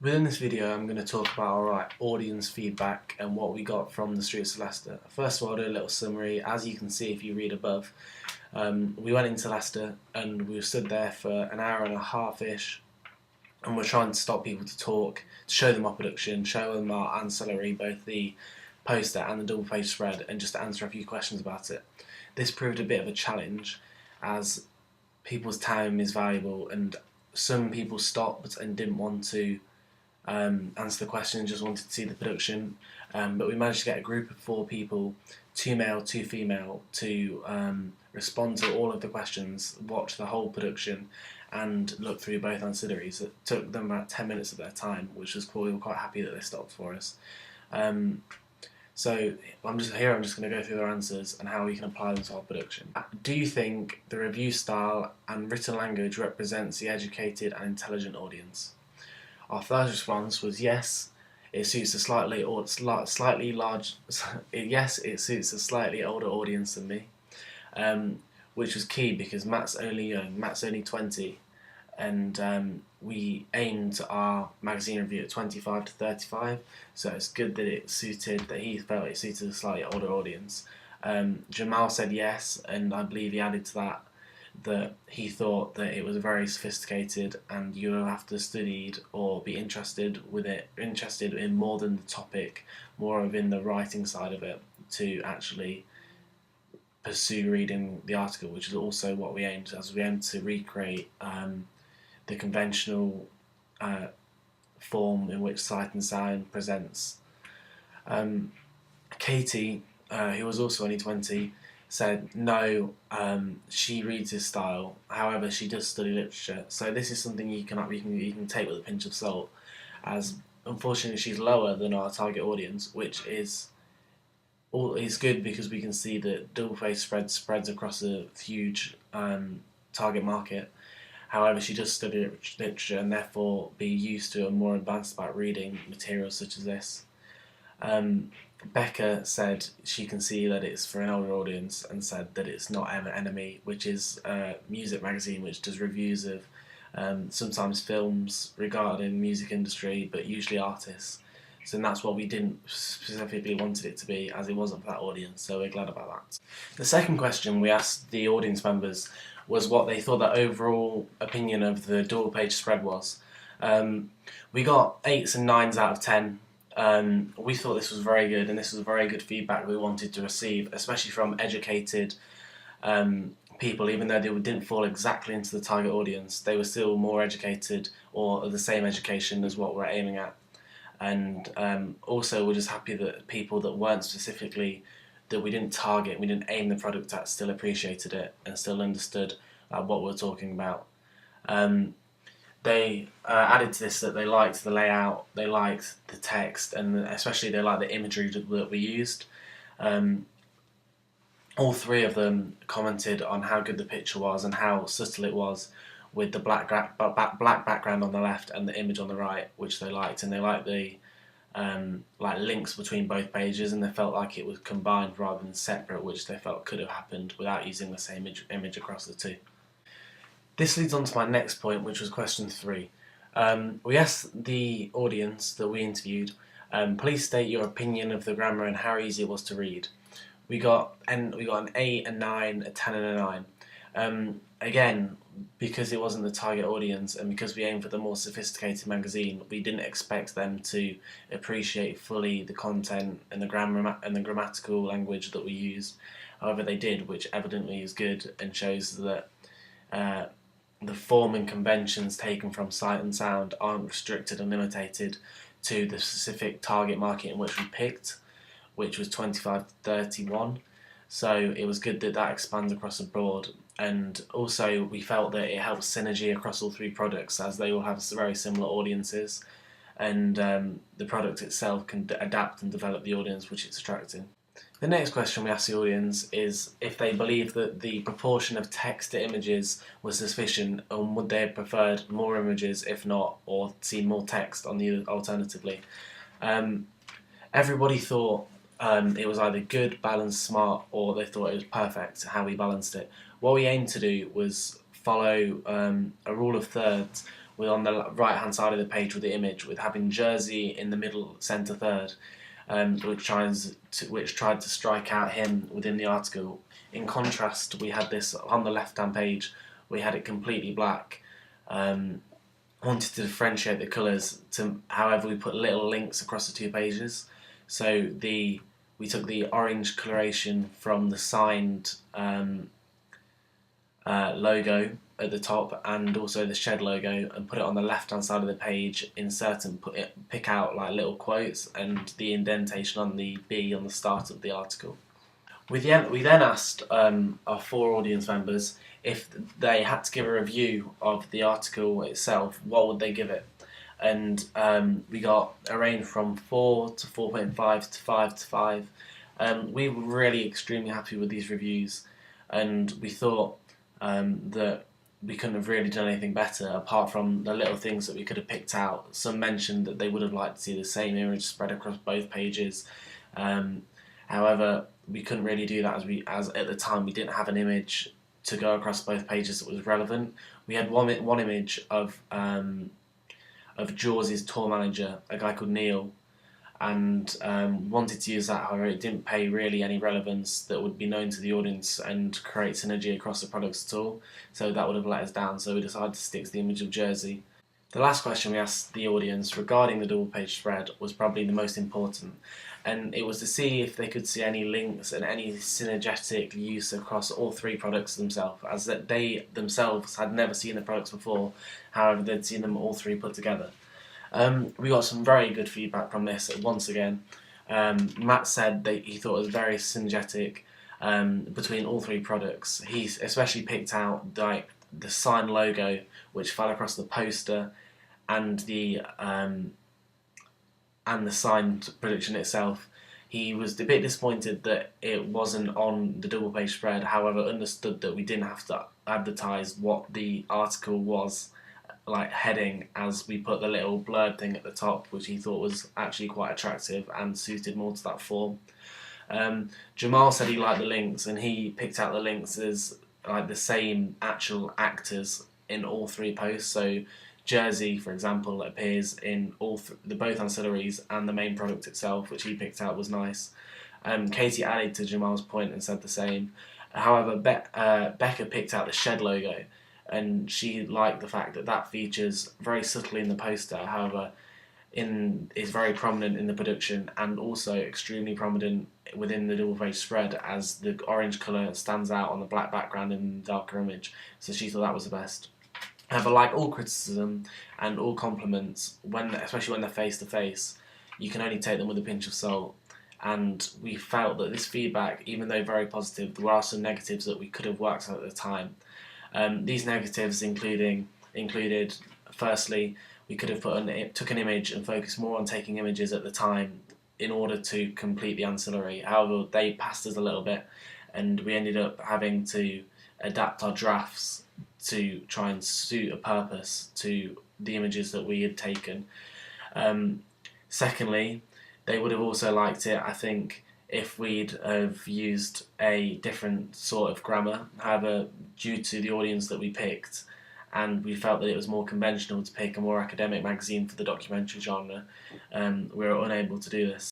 Within this video, I'm going to talk about our audience feedback and what we got from the Streets of Leicester. First of all, I'll do a little summary. As you can see if you read above, we went into Leicester and we stood there for an hour and a half-ish, and we're trying to stop people to talk, to show them our production, show them our ancillary, both the poster and the double page spread, and just to answer a few questions about it. This proved a bit of a challenge as people's time is valuable and some people stopped and didn't want to answer the question, just wanted to see the production. But we managed to get a group of 4 people, 2 male, 2 female, to respond to all of the questions, watch the whole production, and look through both ancillaries. It took them about 10 minutes of their time, which was cool. We were quite happy that they stopped for us. So I'm just going to go through their answers and how we can apply them to our production. Do you think the review style and written language represents the educated and intelligent audience? Our first response was yes. It suits a slightly large. Yes, it suits a slightly older audience than me, which was key because Matt's only young. Matt's only 20, and we aimed our magazine review at 25 to 35. So it's good that he felt it suited a slightly older audience. Jamal said yes, and I believe he added to that he thought that it was very sophisticated and you will have to studied or be interested in more than the topic, more of in the writing side of it, to actually pursue reading the article, which is also what we aimed to recreate the conventional form in which Sight and Sound presents. Katie, who was also only 20, said no, she reads his style, however she does study literature, so this is something you can take with a pinch of salt, as unfortunately she's lower than our target audience, which is good because we can see that double page spreads across a huge target market. However, she does study literature and therefore be used to and more advanced about reading materials such as this. Becca said she can see that it's for an older audience and said that it's not Enemy, which is a music magazine which does reviews of sometimes films regarding music industry, but usually artists. So that's what we didn't specifically wanted it to be, as it wasn't for that audience, so we're glad about that. The second question we asked the audience members was what they thought the overall opinion of the double page spread was. We got 8s and 9s out of 10. We thought this was very good, and this was very good feedback we wanted to receive, especially from educated people. Even though they didn't fall exactly into the target audience, they were still more educated or the same education as what we're aiming at. And also we're just happy that people that weren't specifically, that we didn't target, we didn't aim the product at, still appreciated it and still understood what we're talking about. They added to this that they liked the layout, they liked the text, and especially they liked the imagery that we used. All 3 of them commented on how good the picture was and how subtle it was, with the black background on the left and the image on the right, which they liked, and they liked the links between both pages, and they felt like it was combined rather than separate, which they felt could have happened without using the same image across the 2. This leads on to my next point, which was question 3. We asked the audience that we interviewed, please state your opinion of the grammar and how easy it was to read. We got an 8, a 9, a 10 and a 9. Again, because it wasn't the target audience and because we aimed for the more sophisticated magazine, we didn't expect them to appreciate fully the content and the grammar and the grammatical language that we used. However, they did, which evidently is good and shows that the form and conventions taken from Sight and Sound aren't restricted and limited to the specific target market in which we picked, which was 25 to 31. So it was good that that expands across the board, and also we felt that it helps synergy across all 3 products, as they all have very similar audiences, and the product itself can adapt and develop the audience which it's attracting. The next question we asked the audience is if they believe that the proportion of text to images was sufficient, and would they have preferred more images if not, or seen more text on the alternatively. Everybody thought it was either good, balanced, smart, or they thought it was perfect how we balanced it. What we aimed to do was follow a rule of thirds, with on the right hand side of the page with the image, with having Jersey in the middle centre third, which tried to strike out him within the article. In contrast, we had this on the left hand page, we had it completely black. Wanted to differentiate the colours. However, we put little links across the 2 pages. So we took the orange coloration from the signed logo at the top and also the shed logo, and put it on the left hand side of the page, insert and pick out like little quotes and the indentation on the B on the start of the article. We then asked our 4 audience members if they had to give a review of the article itself, what would they give it? And we got a range from 4 to 4.5 to 5 to 5. We were really extremely happy with these reviews, and we thought that we couldn't have really done anything better apart from the little things that we could have picked out. Some mentioned that they would have liked to see the same image spread across both pages. However, we couldn't really do that as at the time we didn't have an image to go across both pages that was relevant. We had one image of Jaws' tour manager, a guy called Neil, and wanted to use that. However, it didn't pay really any relevance that would be known to the audience and create synergy across the products at all, so that would have let us down, so we decided to stick to the image of Jersey. The last question we asked the audience regarding the double page spread was probably the most important, and it was to see if they could see any links and any synergetic use across all 3 products themselves, as that they themselves had never seen the products before, however they'd seen them all 3 put together. We got some very good feedback from this once again. Matt said that he thought it was very synergetic between all 3 products. He especially picked out like the sign logo, which fell across the poster, and the signed production itself. He was a bit disappointed that it wasn't on the double page spread, however understood that we didn't have to advertise what the article was, like heading, as we put the little blurred thing at the top, which he thought was actually quite attractive and suited more to that form. Jamal said he liked the links, and he picked out the links as like the same actual actors in all 3 posts. So Jersey, for example, appears in both ancillaries and the main product itself, which he picked out was nice. Katie added to Jamal's point and said the same. However, Becca picked out the shed logo, and she liked the fact that that features very subtly in the poster, however is very prominent in the production and also extremely prominent within the double page spread, as the orange colour stands out on the black background in the darker image, so she thought that was the best. However, like all criticism and all compliments, especially when they're face to face, you can only take them with a pinch of salt, and we felt that this feedback, even though very positive, there are some negatives that we could have worked on at the time. These negatives included, firstly, we could have took an image and focused more on taking images at the time in order to complete the ancillary. However, they passed us a little bit, and we ended up having to adapt our drafts to try and suit a purpose to the images that we had taken. Secondly, they would have also liked it, I think, if we'd have used a different sort of grammar. However, due to the audience that we picked, and we felt that it was more conventional to pick a more academic magazine for the documentary genre, we were unable to do this.